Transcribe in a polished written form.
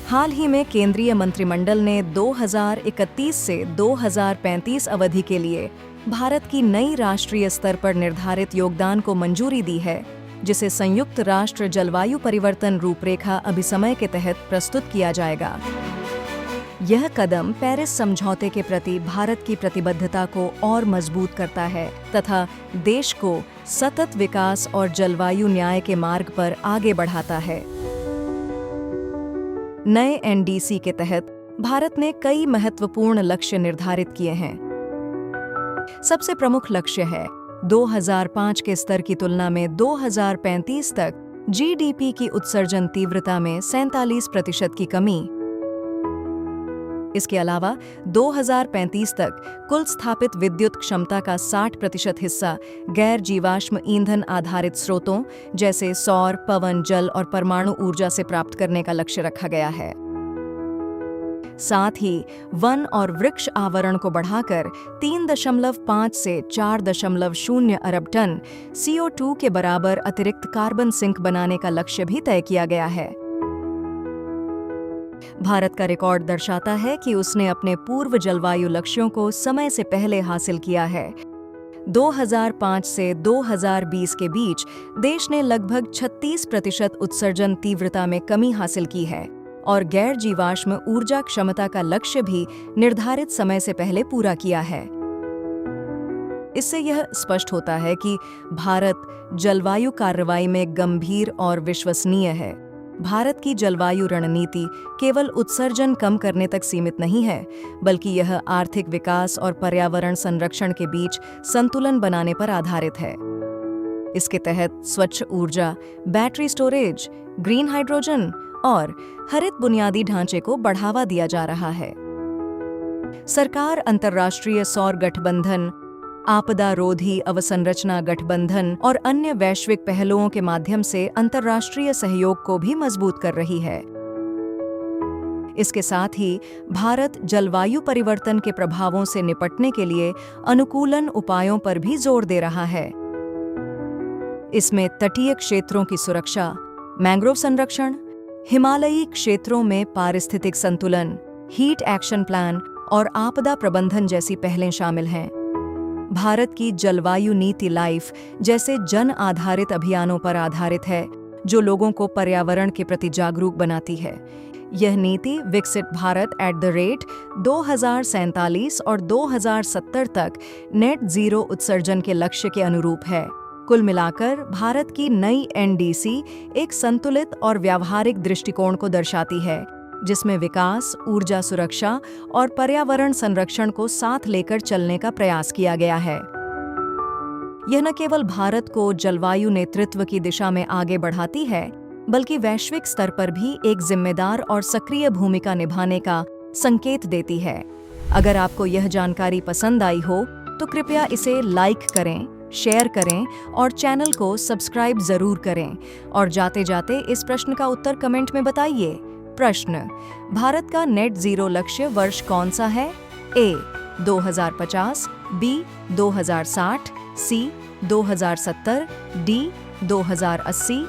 हाल ही में केंद्रीय मंत्रिमंडल ने 2031 से 2035 अवधि के लिए भारत की नई राष्ट्रीय स्तर पर निर्धारित योगदान को मंजूरी दी है, जिसे संयुक्त राष्ट्र जलवायु परिवर्तन रूपरेखा अभिसमय के तहत प्रस्तुत किया जाएगा। यह कदम पेरिस समझौते के प्रति भारत की प्रतिबद्धता को और मजबूत करता है तथा देश को सतत विकास और जलवायु न्याय के मार्ग पर आगे बढ़ाता है। नए एनडीसी के तहत भारत ने कई महत्वपूर्ण लक्ष्य निर्धारित किए हैं। सबसे प्रमुख लक्ष्य है 2005 के स्तर की तुलना में 2035 तक जीडीपी की उत्सर्जन तीव्रता में 47% की कमी। इसके अलावा 2035 तक कुल स्थापित विद्युत क्षमता का 60% हिस्सा गैर जीवाश्म ईंधन आधारित स्रोतों जैसे सौर, पवन, जल और परमाणु ऊर्जा से प्राप्त करने का लक्ष्य रखा गया है। साथ ही वन और वृक्ष आवरण को बढ़ाकर 3.5 से 4.0 अरब टन CO2 के बराबर अतिरिक्त कार्बन सिंक बनाने का लक्ष्य भी तय किया गया है। भारत का रिकॉर्ड दर्शाता है कि उसने अपने पूर्व जलवायु लक्ष्यों को समय से पहले हासिल किया है। 2005 से 2020 के बीच देश ने लगभग 36% उत्सर्जन तीव्रता में कमी हासिल की है और गैर जीवाश्म ऊर्जा क्षमता का लक्ष्य भी निर्धारित समय से पहले पूरा किया है। इससे यह स्पष्ट होता है कि भारत जलवायु कार्रवाई में गंभीर और विश्वसनीय है। भारत की जलवायु रणनीति केवल उत्सर्जन कम करने तक सीमित नहीं है, बल्कि यह आर्थिक विकास और पर्यावरण संरक्षण के बीच संतुलन बनाने पर आधारित है। इसके तहत स्वच्छ ऊर्जा, बैटरी स्टोरेज, ग्रीन हाइड्रोजन और हरित बुनियादी ढांचे को बढ़ावा दिया जा रहा है। सरकार अंतर्राष्ट्रीय सौर गठबंधन, आपदा रोधी अवसंरचना गठबंधन और अन्य वैश्विक पहलुओं के माध्यम से अंतर्राष्ट्रीय सहयोग को भी मजबूत कर रही है। इसके साथ ही भारत जलवायु परिवर्तन के प्रभावों से निपटने के लिए अनुकूलन उपायों पर भी जोर दे रहा है। इसमें तटीय क्षेत्रों की सुरक्षा, मैंग्रोव संरक्षण, हिमालयी क्षेत्रों में पारिस्थितिक संतुलन, हीट एक्शन प्लान और आपदा प्रबंधन जैसी पहलें शामिल हैं। भारत की जलवायु नीति लाइफ जैसे जन आधारित अभियानों पर आधारित है, जो लोगों को पर्यावरण के प्रति जागरूक बनाती है। यह नीति विकसित भारत @2047 और 2070 तक नेट जीरो उत्सर्जन के लक्ष्य के अनुरूप है। कुल मिलाकर भारत की नई एनडीसी एक संतुलित और व्यावहारिक दृष्टिकोण को दर्शाती है, जिसमें विकास, ऊर्जा सुरक्षा और पर्यावरण संरक्षण को साथ लेकर चलने का प्रयास किया गया है। यह न केवल भारत को जलवायु नेतृत्व की दिशा में आगे बढ़ाती है, बल्कि वैश्विक स्तर पर भी एक जिम्मेदार और सक्रिय भूमिका निभाने का संकेत देती है। अगर आपको यह जानकारी पसंद आई हो, तो कृपया इसे लाइक करें, शेयर करें और चैनल को सब्सक्राइब जरूर करें। और जाते जाते इस प्रश्न का उत्तर कमेंट में बताइए। प्रश्न: भारत का नेट जीरो लक्ष्य वर्ष कौन सा है? ए 2050, बी 2060, सी 2070, डी 2080,